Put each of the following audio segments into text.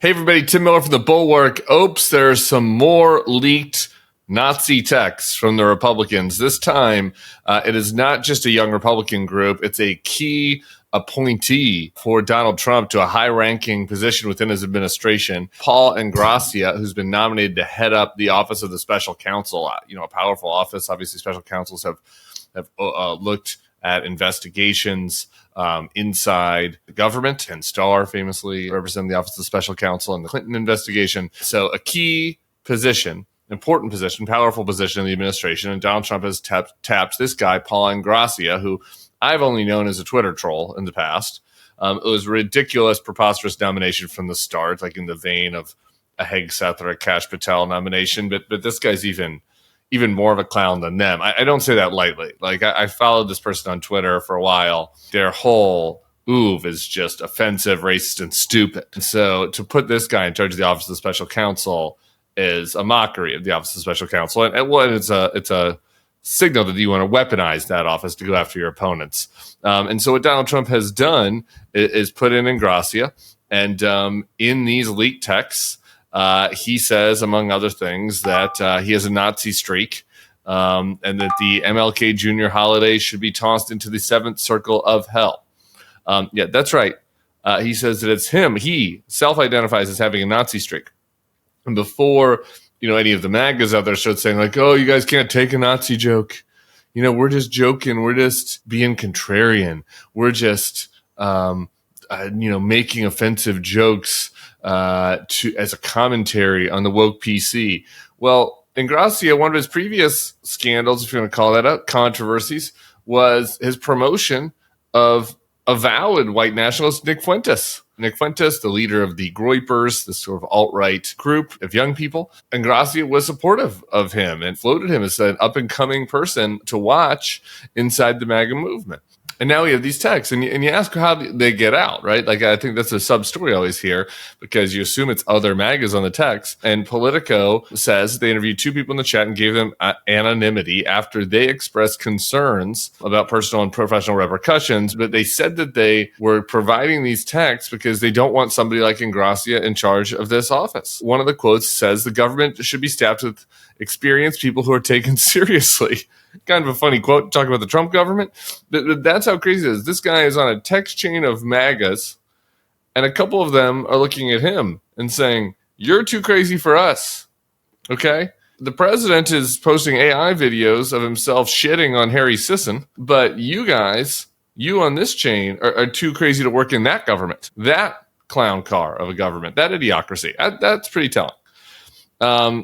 Hey everybody, Tim Miller from the Bulwark. Oops, there's some more leaked Nazi texts from the Republicans. This time, it is not just a young Republican group. It's a key appointee for Donald Trump to a high-ranking position within his administration, Paul Ingrassia, who's been nominated to head up the Office of the Special Counsel. A powerful office. Obviously, special counsels have looked at investigations inside the government, and Starr famously represented the Office of Special Counsel in the Clinton investigation. So a key position, important position, powerful position in the administration, and Donald Trump has tapped this guy, Paul Ingrassia, who I've only known as a Twitter troll in the past. It was a ridiculous, preposterous nomination from the start, like in the vein of a Hegseth or a Kash Patel nomination, but this guy's even more of a clown than them. I don't say that lightly. Like, I followed this person on Twitter for a while. Their whole oeuvre is just offensive, racist, and stupid. And so to put this guy in charge of the Office of Special Counsel is a mockery of the Office of Special Counsel. And it's a signal that you want to weaponize that office to go after your opponents. And so what Donald Trump has done is put in Ingrassia. And in these leaked texts, he says, among other things, that he has a Nazi streak and that the MLK Jr. holiday should be tossed into the seventh circle of hell. Yeah, that's right. He says that it's him. He self-identifies as having a Nazi streak. And before, any of the MAGAs out there started saying like, oh, you guys can't take a Nazi joke. We're just joking. We're just being contrarian. We're just, making offensive jokes as a commentary on the woke PC. Well, Ingrassia, one of his previous scandals, if you want to call that up, controversies, was his promotion of avowed white nationalist Nick Fuentes. Nick Fuentes, the leader of the Groypers, this sort of alt-right group of young people. Ingrassia was supportive of him and floated him as an up-and-coming person to watch inside the MAGA movement. And now we have these texts, and you ask how they get out, right? Like, I think that's a sub-story always here, because you assume it's other MAGAs on the text. And Politico says they interviewed two people in the chat and gave them anonymity after they expressed concerns about personal and professional repercussions. But they said that they were providing these texts because they don't want somebody like Ingrassia in charge of this office. One of the quotes says the government should be staffed with experienced people who are taken seriously. Kind of a funny quote talking about the Trump government. But that's how crazy it is. This guy is on a text chain of MAGAs, and a couple of them are looking at him and saying, you're too crazy for us. Okay? The president is posting AI videos of himself shitting on Harry Sisson, but you guys, you on this chain, are too crazy to work in that government. That clown car of a government. That idiocracy. That's pretty telling.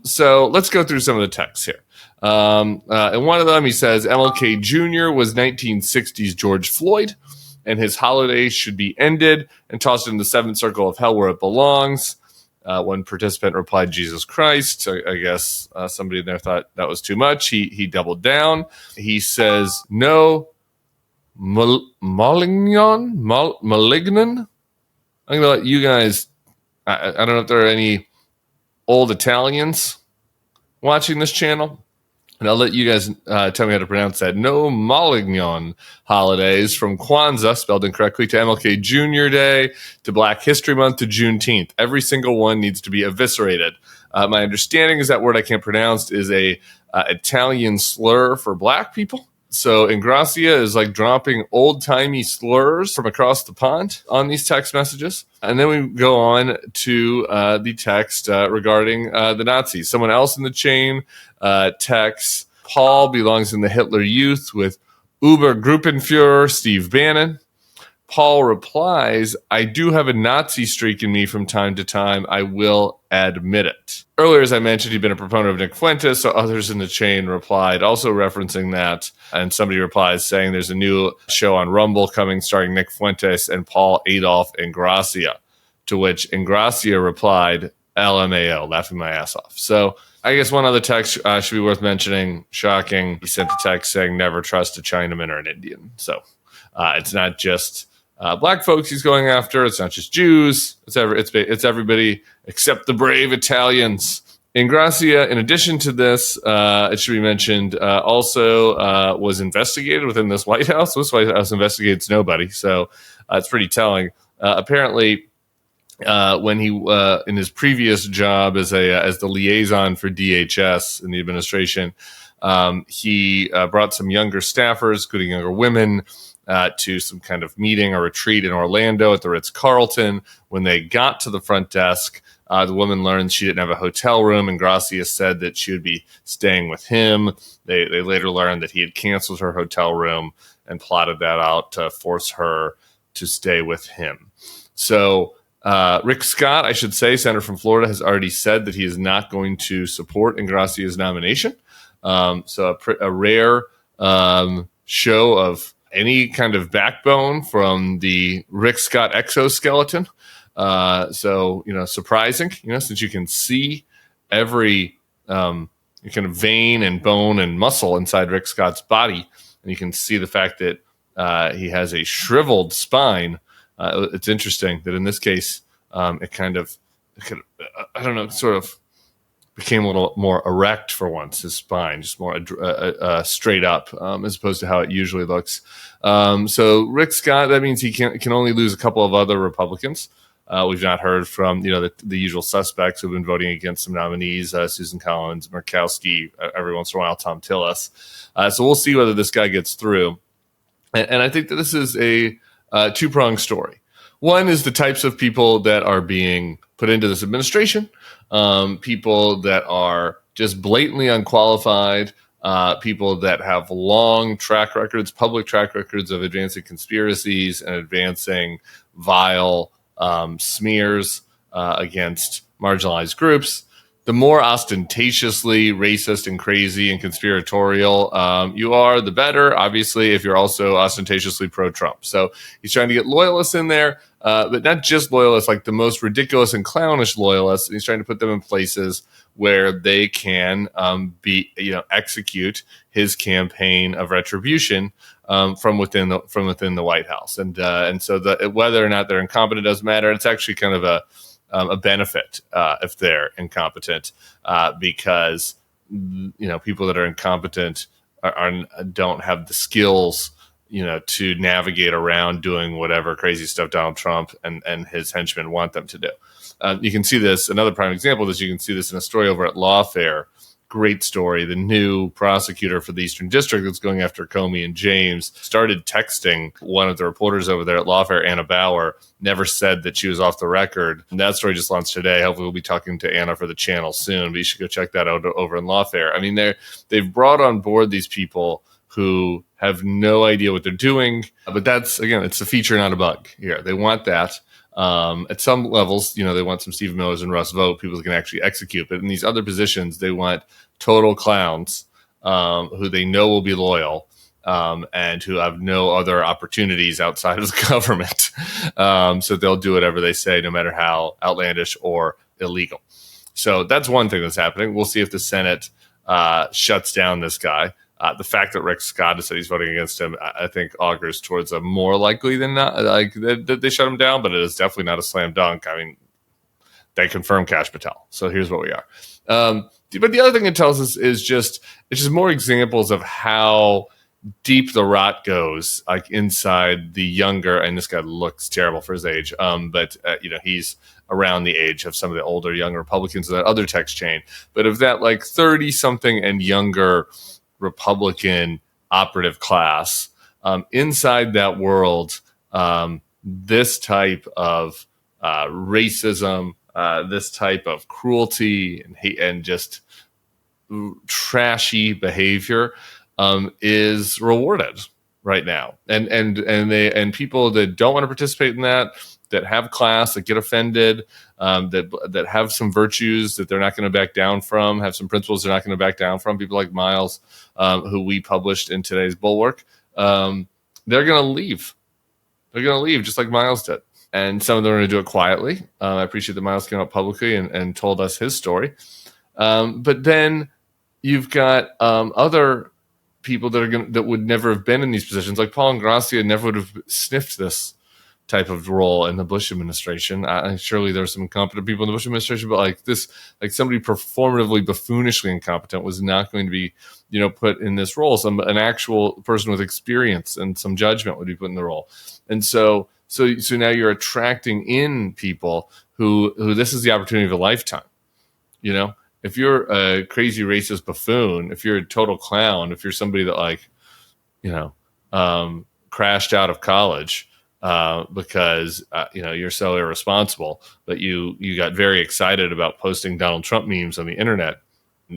So let's go through some of the texts here. And one of them, he says, MLK Jr. was 1960s George Floyd, and his holiday should be ended and tossed in the seventh circle of hell where it belongs. One participant replied, Jesus Christ. I guess somebody in there thought that was too much. He doubled down. He says, no, malignant. I'm going to let you guys, I don't know if there are any old Italians watching this channel, and I'll let you guys tell me how to pronounce that. No Malignon holidays, from Kwanzaa, spelled incorrectly, to MLK Jr. Day, to Black History Month, to Juneteenth. Every single one needs to be eviscerated. My understanding is that word I can't pronounce is a Italian slur for black people. So Ingrassia is like dropping old-timey slurs from across the pond on these text messages. And then we go on to the text regarding the Nazis. Someone else in the chain texts, Paul belongs in the Hitler Youth with Obergruppenführer Steve Bannon. Paul replies, I do have a Nazi streak in me from time to time. I will admit it. Earlier, as I mentioned, he'd been a proponent of Nick Fuentes, so others in the chain replied, also referencing that. And somebody replies saying there's a new show on Rumble coming starring Nick Fuentes and Paul Adolf Ingrassia, to which Ingrassia replied, LMAO, laughing my ass off. So I guess one other text should be worth mentioning. Shocking. He sent a text saying never trust a Chinaman or an Indian. So it's not just black folks he's going after. It's not just Jews. It's everybody except the brave Italians. Ingrassia, in addition to this, it should be mentioned, also was investigated within this White House. This White House investigates nobody, so it's pretty telling. Apparently, when he in his previous job as the liaison for DHS in the administration, he brought some younger staffers, including younger women, to some kind of meeting or retreat in Orlando at the Ritz-Carlton. When they got to the front desk, the woman learned she didn't have a hotel room, and Ingrassia said that she would be staying with him. They later learned that he had canceled her hotel room and plotted that out to force her to stay with him. So Rick Scott, I should say, senator from Florida, has already said that he is not going to support Ingrassia's nomination. So a rare show of any kind of backbone from the Rick Scott exoskeleton. So, surprising, since you can see every kind of vein and bone and muscle inside Rick Scott's body, and you can see the fact that he has a shriveled spine. It's interesting that in this case, sort of became a little more erect for once, his spine, just more straight up, as opposed to how it usually looks. So Rick Scott, that means he can only lose a couple of other Republicans. We've not heard from, the usual suspects who've been voting against some nominees, Susan Collins, Murkowski, every once in a while, Tom Tillis. So we'll see whether this guy gets through. And I think that this is a two-pronged story. One is the types of people that are being put into this administration, people that are just blatantly unqualified, people that have long track records, public track records of advancing conspiracies and advancing vile smears against marginalized groups. The more ostentatiously racist and crazy and conspiratorial you are, the better, obviously, if you're also ostentatiously pro-Trump. So he's trying to get loyalists in there, but not just loyalists, like the most ridiculous and clownish loyalists. And he's trying to put them in places where they can execute his campaign of retribution from within the White House. And so whether or not they're incompetent doesn't matter. It's actually kind of a benefit if they're incompetent, because people that are incompetent don't have the skills to navigate around doing whatever crazy stuff Donald Trump and his henchmen want them to do. You can see this. Another prime example of this, you can see this in a story over at Lawfare. Great story. The new prosecutor for the Eastern District that's going after Comey and James started texting one of the reporters over there at Lawfare, Anna Bauer, never said that she was off the record. And that story just launched today. Hopefully we'll be talking to Anna for the channel soon, but you should go check that out over in Lawfare. I mean, they've brought on board these people who have no idea what they're doing, but that's, again, it's a feature, not a bug here. They want that. At some levels, they want some Stephen Millers and Russ Vogt, people who can actually execute. But in these other positions, they want total clowns who they know will be loyal and who have no other opportunities outside of the government. So they'll do whatever they say, no matter how outlandish or illegal. So that's one thing that's happening. We'll see if the Senate shuts down this guy. The fact that Rick Scott has said he's voting against him, I think, augurs towards a more likely than not, that they shut him down, but it is definitely not a slam dunk. I mean, they confirmed Kash Patel. So here's what we are. But the other thing it tells us is it's just more examples of how deep the rot goes, like inside the younger, and this guy looks terrible for his age, but he's around the age of some of the older young Republicans of that other text chain. But of that, like 30-something and younger Republican operative class, inside that world, this type of racism, this type of cruelty and hate and just trashy behavior is rewarded right now, and people that don't want to participate in that have class, that get offended, that have some virtues that they're not going to back down from, have some principles they're not going to back down from. People like Miles, who we published in today's Bulwark, they're going to leave. They're going to leave just like Miles did. And some of them are going to do it quietly. I appreciate that Miles came out publicly and told us his story. But then you've got other people that would never have been in these positions, like Paul Ingrassia never would have sniffed this type of role in the Bush administration. Surely there's some incompetent people in the Bush administration, but like somebody performatively, buffoonishly incompetent was not going to be, put in this role. An actual person with experience and some judgment would be put in the role. And so now you're attracting in people who this is the opportunity of a lifetime. You know, if you're a crazy racist buffoon, if you're a total clown, if you're somebody that crashed out of college because you're so irresponsible, but you got very excited about posting Donald Trump memes on the internet,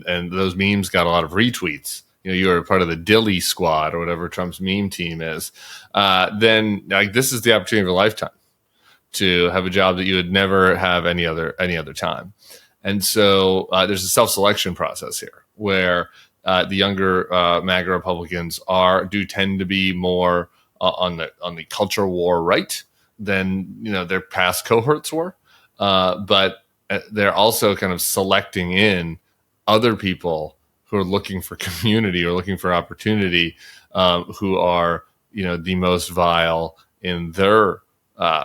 and those memes got a lot of retweets. You were part of the Dilly squad or whatever Trump's meme team is. Then this is the opportunity of a lifetime to have a job that you would never have any other time. And so there's a self-selection process here where the younger MAGA Republicans do tend to be more on the culture war right than their past cohorts were, but they're also kind of selecting in other people who are looking for community or looking for opportunity, who are the most vile in their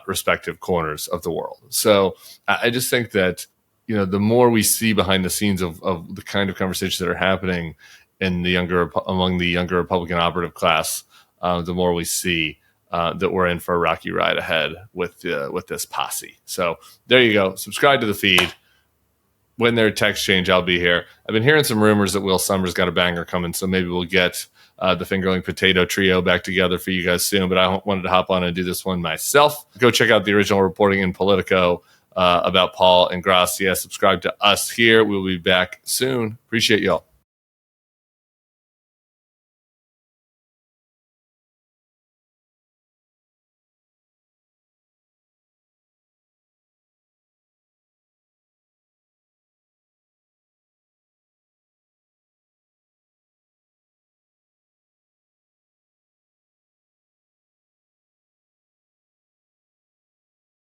respective corners of the world. So I just think that the more we see behind the scenes of the kind of conversations that are happening in among the younger Republican operative class, the more we see that we're in for a rocky ride ahead with this posse. So there you go. Subscribe to the feed. When their text change, I'll be here. I've been hearing some rumors that Will Summers got a banger coming, so maybe we'll get the Fingerling Potato Trio back together for you guys soon. But I wanted to hop on and do this one myself. Go check out the original reporting in Politico about Paul Ingrassia. Subscribe to us here. We'll be back soon. Appreciate y'all.